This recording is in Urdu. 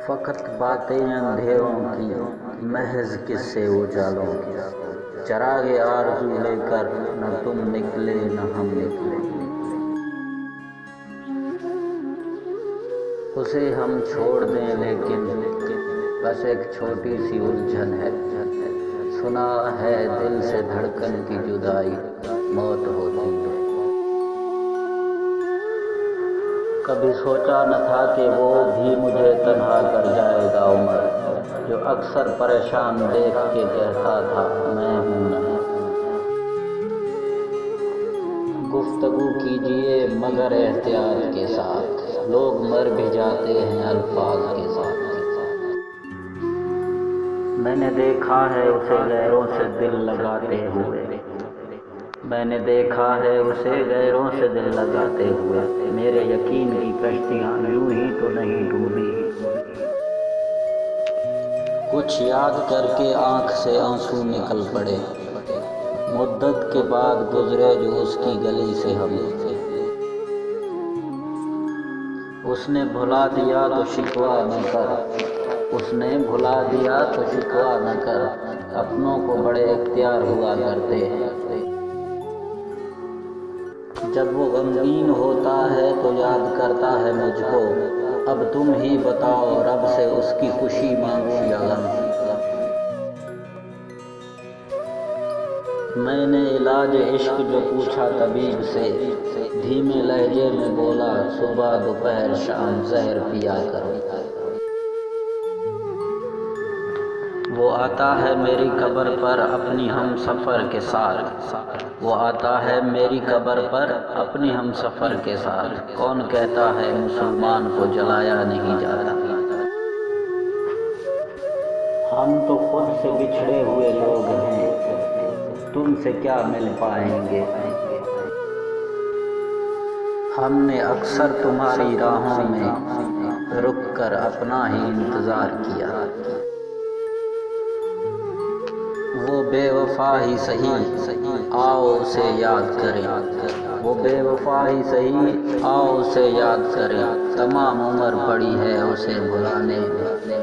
فقط باتیں اندھیروں کی، محض قصے اجالوں کی، چراغ آرزو لے کر نہ تم نکلے نہ ہم نکلے۔ اسے ہم چھوڑ دیں لیکن بس ایک چھوٹی سی الجھن ہے، سنا ہے دل سے دھڑکن کی جدائی موت ہوتی ہے۔ کبھی سوچا نہ تھا کہ وہ بھی مجھے تنہا کر جائے گا عمر، جو اکثر پریشان دیکھ کے کہتا تھا میں ہوں نہیں۔ گفتگو کیجئے مگر احتیاط کے ساتھ، لوگ مر بھی جاتے ہیں الفاظ کے ساتھ۔ میں نے دیکھا ہے اسے غیروں سے دل لگاتے ہوئے، میں نے دیکھا ہے اسے غیروں سے دل لگاتے ہوئے، میرے یقین کی کشتیاں یوں ہی تو نہیں ڈوبی۔ کچھ یاد کر کے آنکھ سے آنسو نکل پڑے، مدت کے بعد گزرے جو اس کی گلی سے ہم۔ اس نے بھلا دیا تو شکوہ نہ کر، اس نے بھلا دیا تو شکوہ نہ کر، اپنوں کو بڑے اختیار ہوا کرتے ہیں۔ جب وہ غمگین ہوتا ہے تو یاد کرتا ہے مجھ کو، اب تم ہی بتاؤ رب سے اس کی خوشی مانگوں یا غم۔ میں نے علاج عشق جو پوچھا طبیب سے، دھیمے لہجے میں بولا صبح دوپہر شام زہر پیا کرو۔ وہ آتا ہے میری قبر پر اپنی ہم سفر کے ساتھ، وہ آتا ہے میری قبر پر اپنی ہم سفر کے ساتھ، کون کہتا ہے مسلمان کو جلایا نہیں جاتا۔ ہم تو خود سے بچھڑے ہوئے لوگ ہیں، تم سے کیا مل پائیں گے۔ ہم نے اکثر تمہاری راہوں میں رک کر اپنا ہی انتظار کیا۔ وہ بے وفا ہی سہی آؤ اسے یاد کریں، وہ بے وفا ہی سہی آؤ اسے یاد کریں، تمام عمر پڑی ہے اسے بھلانے میں۔